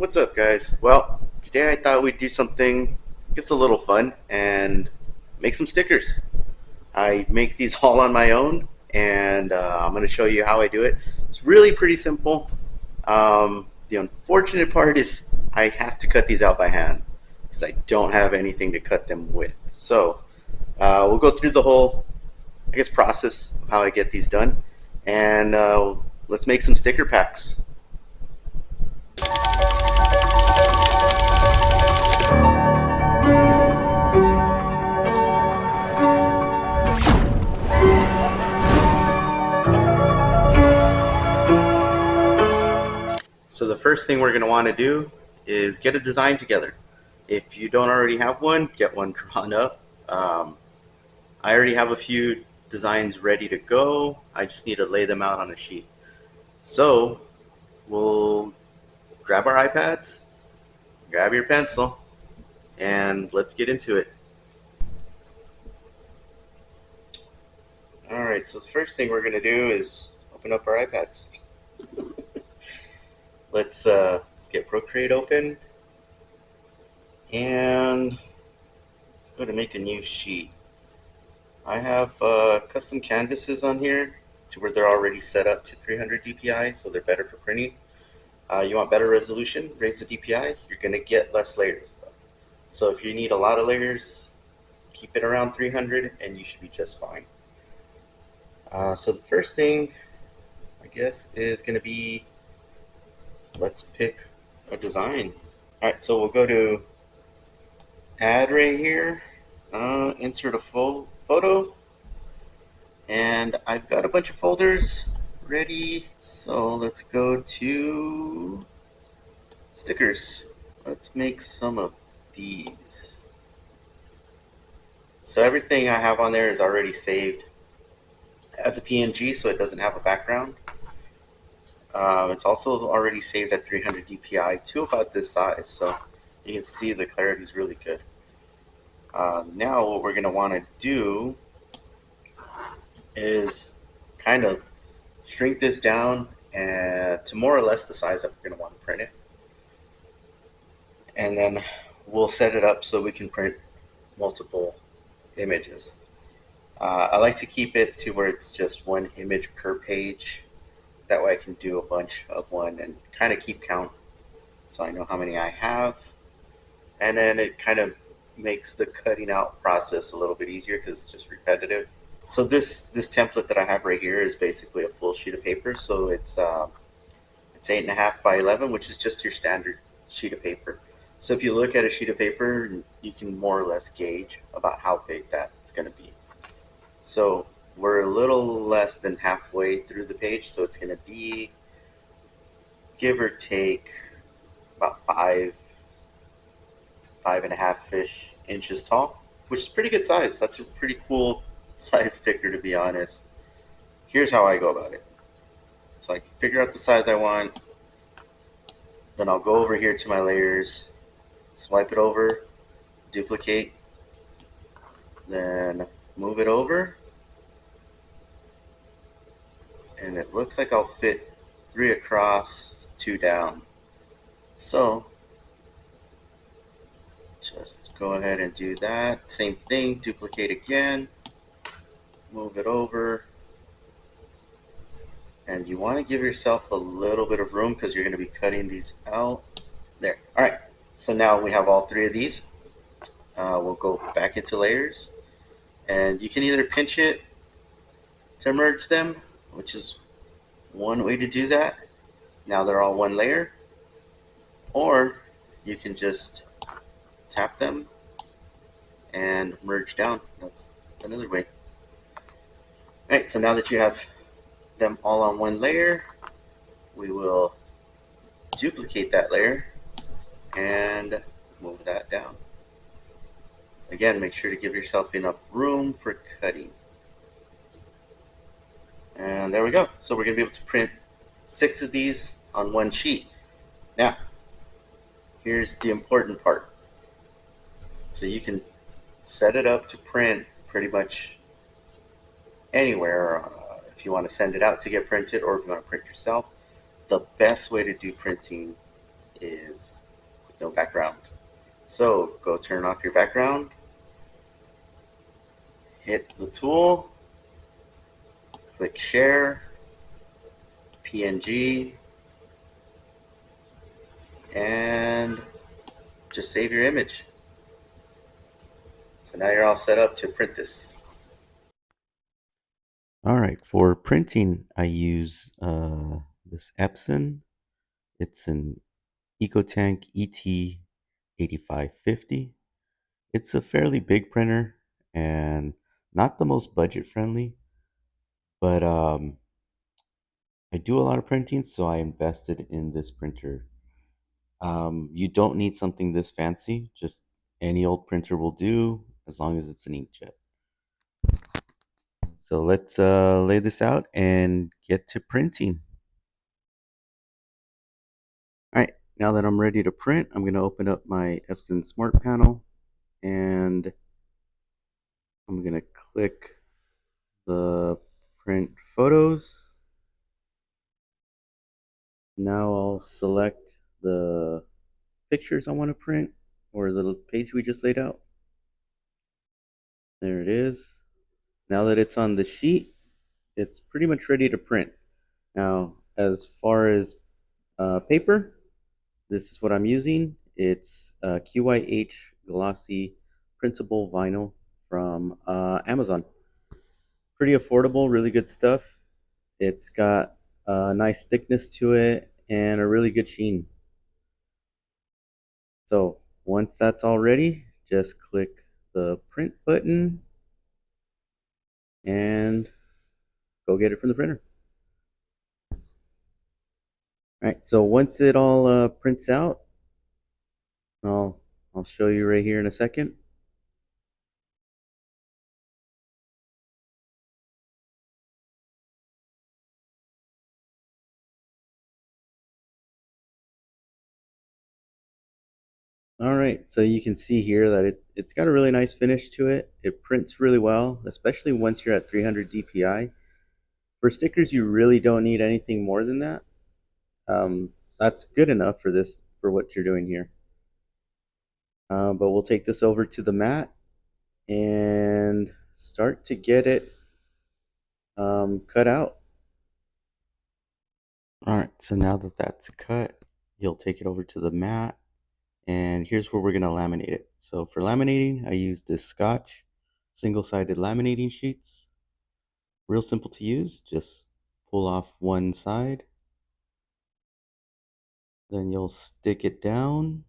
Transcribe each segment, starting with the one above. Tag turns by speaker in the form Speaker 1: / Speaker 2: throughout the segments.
Speaker 1: What's up, guys? Well, today I thought we'd do something just a little fun and make some stickers. I make these all on my own, and I'm going to show you how I do it. It's really pretty simple. The unfortunate part is I have to cut these out by hand because I don't have anything to cut them with. So we'll go through the whole, process of how I get these done, and let's make some sticker packs. So the first thing we're going to want to do is get a design together. If you don't already have one, get one drawn up. I already have a few designs ready to go. I just need to lay them out on a sheet. So we'll grab our iPads, grab your pencil, and let's get into it. All right, so the first thing we're going to do is open up our iPads. Let's get Procreate open, and let's go to make a new sheet. I have custom canvases on here to where they're already set up to 300 dpi, so they're better for printing. You want better resolution, raise the dpi, you're going to get less layers. So if you need a lot of layers, keep it around 300 and you should be just fine. So the first thing, I guess, is going to be, let's pick a design. Alright, so we'll go to add right here, insert a photo, and I've got a bunch of folders ready. So let's go to stickers. Let's make some of these. So everything I have on there is already saved as a PNG, so it doesn't have a background. It's also already saved at 300 dpi to about this size, so you can see the clarity is really good. Now what we're going to want to do is kind of shrink this down to more or less the size that we're going to want to print it. And then we'll set it up so we can print multiple images. I like to keep it to where it's just one image per page. That way I can do a bunch of one and kind of keep count so I know how many I have. And then it kind of makes the cutting out process a little bit easier because it's just repetitive. So this template that I have right here is basically a full sheet of paper. So it's 8.5 by 11, which is just your standard sheet of paper. So if you look at a sheet of paper, you can more or less gauge about how big that's going to be. So we're a little less than halfway through the page, so it's going to be, give or take, about 5.5-ish inches tall, which is pretty good size. That's a pretty cool size sticker, to be honest. Here's how I go about it. So I figure out the size I want, then I'll go over here to my layers, swipe it over, duplicate, then move it over, and it looks like I'll fit 3 across, 2 down. So just go ahead and do that. Same thing, duplicate again, move it over, and you want to give yourself a little bit of room because you're going to be cutting these out. There. All right, so now we have all 3 of these. We'll go back into layers, and you can either pinch it to merge them, which is one way to do that. Now they're all one layer, or you can just tap them and merge down. That's another way. All right, so now that you have them all on one layer, we will duplicate that layer and move that down. Again, make sure to give yourself enough room for cutting. And there we go. So we're going to be able to print 6 of these on one sheet. Now, here's the important part. So you can set it up to print pretty much anywhere. If you want to send it out to get printed, or if you want to print yourself, the best way to do printing is with no background. So go turn off your background, hit the tool, click share, PNG, and just save your image. So now you're all set up to print this. All right, for printing, I use this Epson. It's an EcoTank ET8550. It's a fairly big printer and not the most budget friendly, but I do a lot of printing, so I invested in this printer. You don't need something this fancy, just any old printer will do as long as it's an inkjet. So let's lay this out and get to printing. All right, now that I'm ready to print, I'm going to open up my Epson Smart Panel and I'm going to click the print photos. Now I'll select the pictures I want to print or the page we just laid out. There it is. Now that it's on the sheet, it's pretty much ready to print. Now, as far as paper, this is what I'm using. It's QYH glossy printable vinyl from Amazon. Pretty affordable, really good stuff. It's got a nice thickness to it and a really good sheen. So once that's all ready, just click the print button and go get it from the printer. All right, so once it all prints out, I'll show you right here in a second. All right, so you can see here that it's got a really nice finish to it. It prints really well, especially once you're at 300 DPI. For stickers, you really don't need anything more than that. That's good enough for this, for what you're doing here. But we'll take this over to the mat and start to get it cut out. All right, so now that that's cut, you'll take it over to the mat, and here's where we're gonna laminate it. So for laminating, I use this Scotch single-sided laminating sheets. Real simple to use, just pull off one side, then you'll stick it down.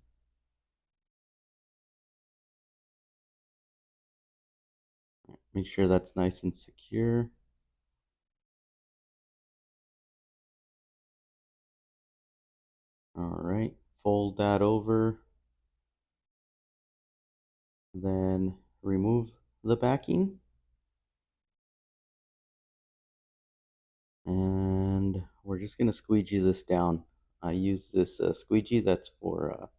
Speaker 1: Make sure that's nice and secure. All right, fold that over, then remove the backing. And we're just gonna squeegee this down. I use this squeegee that's for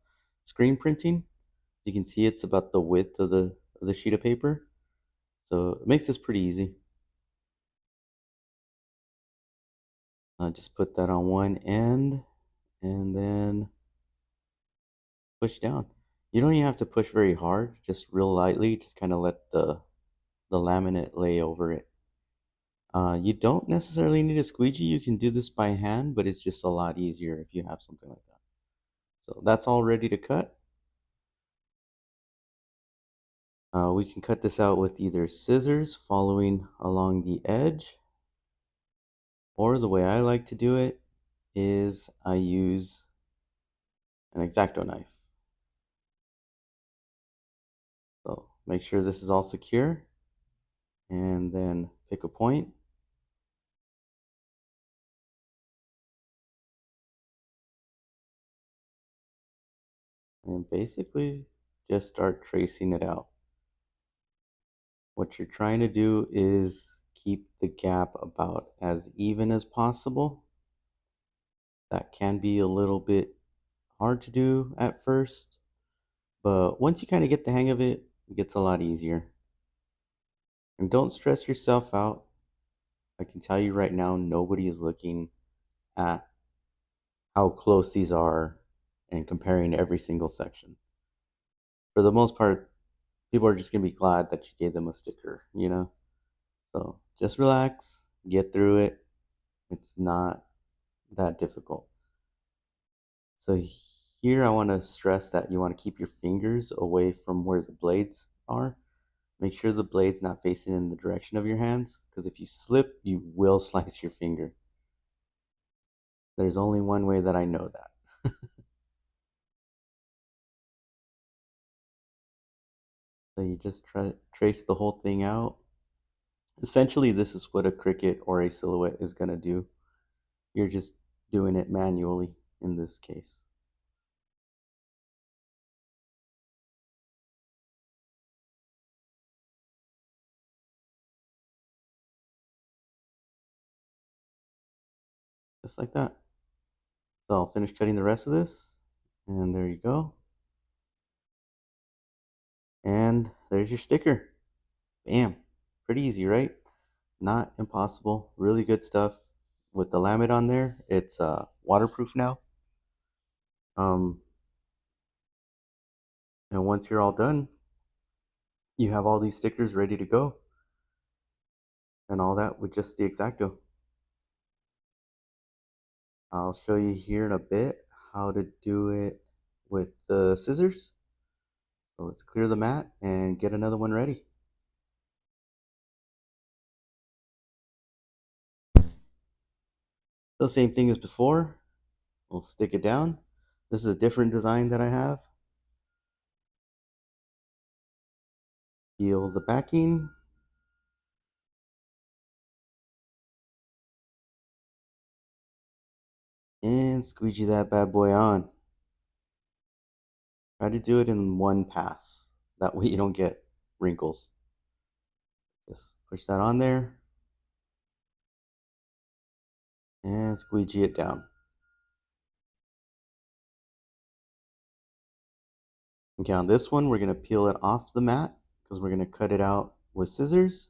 Speaker 1: screen printing. You can see it's about the width of the sheet of paper, so it makes this pretty easy. Just put that on one end and then push down. You don't even have to push very hard, just real lightly, just kind of let the laminate lay over it. You don't necessarily need a squeegee. You can do this by hand, but it's just a lot easier if you have something like that. So that's all ready to cut. We can cut this out with either scissors following along the edge, or the way I like to do it is I use an X-Acto knife. So make sure this is all secure and then pick a point. And basically just start tracing it out. What you're trying to do is keep the gap about as even as possible. That can be a little bit hard to do at first, but once you kind of get the hang of it, it gets a lot easier. And don't stress yourself out. I can tell you right now, nobody is looking at how close these are and comparing every single section. For the most part, people are just going to be glad that you gave them a sticker. So just relax, get through it. It's not that difficult. So here I want to stress that you want to keep your fingers away from where the blades are. Make sure the blade's not facing in the direction of your hands, because if you slip, you will slice your finger. There's only one way that I know that. So you just try to trace the whole thing out. Essentially, this is what a cricket or a silhouette is going to do. You're just doing it manually in this case. Just like that. So I'll finish cutting the rest of this. And there you go. And there's your sticker. Bam. Pretty easy, right? Not impossible. Really good stuff. With the laminate on there, it's waterproof now. Um, and once you're all done, you have all these stickers ready to go. And all that with just the X-Acto. I'll show you here in a bit how to do it with the scissors. So let's clear the mat and get another one ready. So same thing as before. We'll stick it down. This is a different design that I have. Peel the backing. And squeegee that bad boy on. Try to do it in one pass. That way you don't get wrinkles. Just push that on there. And squeegee it down. Okay, on this one, we're going to peel it off the mat because we're going to cut it out with scissors.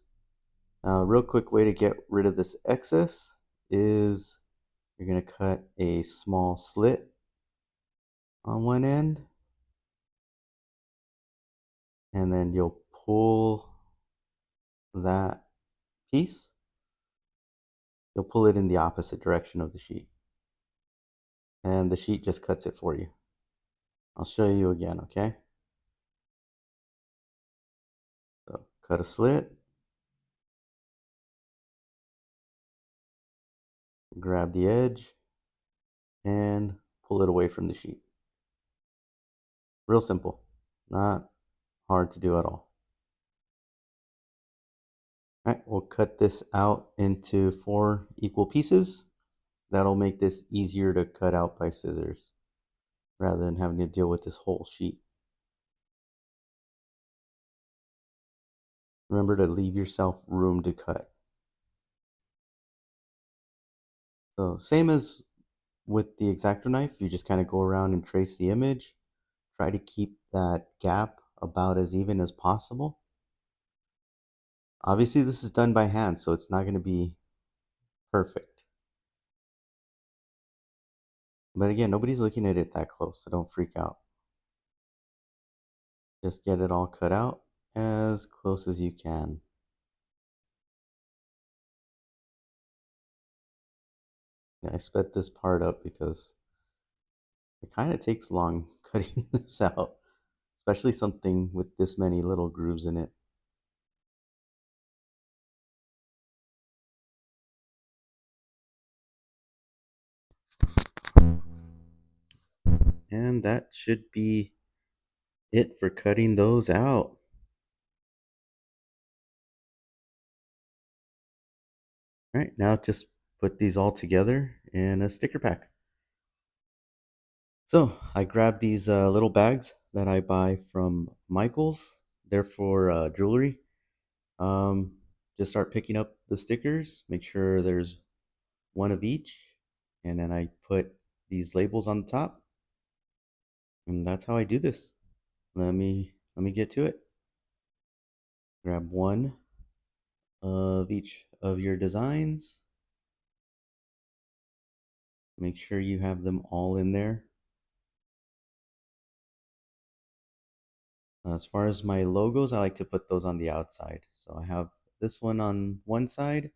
Speaker 1: Real quick way to get rid of this excess is you're going to cut a small slit on one end, and then you'll pull that piece. You'll pull it in the opposite direction of the sheet, and the sheet just cuts it for you. I'll show you again, okay? So cut a slit, grab the edge, and pull it away from the sheet. Real simple, not hard to do at all. All right, we'll cut this out into 4 equal pieces. That'll make this easier to cut out by scissors rather than having to deal with this whole sheet. Remember to leave yourself room to cut. So same as with the X-Acto knife, you just kind of go around and trace the image. Try to keep that gap about as even as possible. Obviously, this is done by hand, so it's not going to be perfect. But again, nobody's looking at it that close, so don't freak out. Just get it all cut out as close as you can. Yeah, I sped this part up because it kind of takes long cutting this out, especially something with this many little grooves in it. And that should be it for cutting those out. All right, now just put these all together in a sticker pack. So I grabbed these little bags that I buy from Michael's. They're for jewelry. Um, just start picking up the stickers. Make sure there's one of each, and then I put these labels on the top, and that's how I do this. Let me get to it. Grab one of each of your designs. Make sure you have them all in there. As far as my logos, I like to put those on the outside. So I have this one on one side,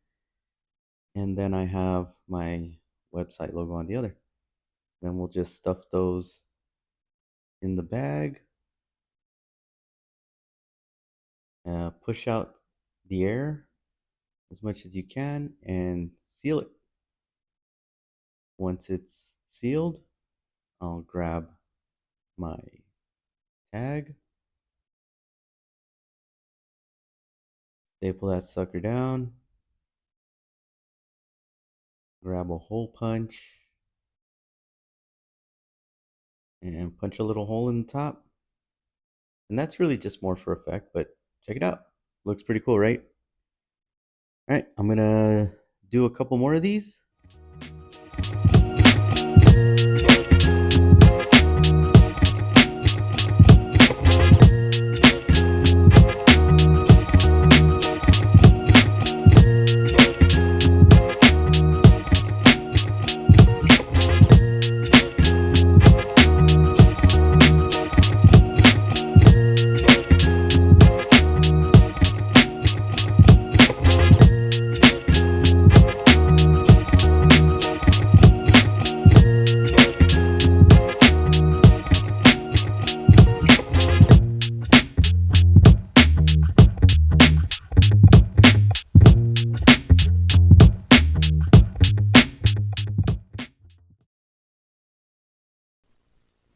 Speaker 1: and then I have my website logo on the other. Then we'll just stuff those in the bag, push out the air as much as you can, and seal it. Once it's sealed, I'll grab my tag, staple that sucker down, grab a hole punch, and punch a little hole in the top. And that's really just more for effect, but check it out. Looks pretty cool, right? All right, I'm gonna do a couple more of these.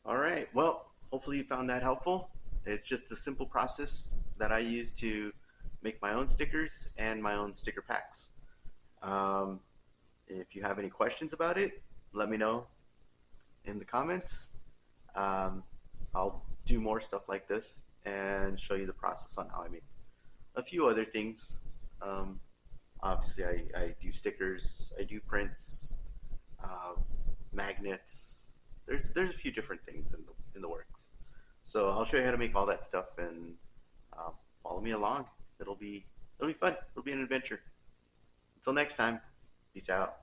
Speaker 1: All right. Well, hopefully you found that helpful. It's just a simple process that I use to make my own stickers and my own sticker packs. Um, if you have any questions about it, let me know in the comments. Um, I'll do more stuff like this and show you the process on how I make a few other things. Um, Obviously, I do stickers, I do prints, uh, magnets. There's a few different things in the works. So I'll show you how to make all that stuff and follow me along. It'll be fun. It'll be an adventure. Until next time, peace out.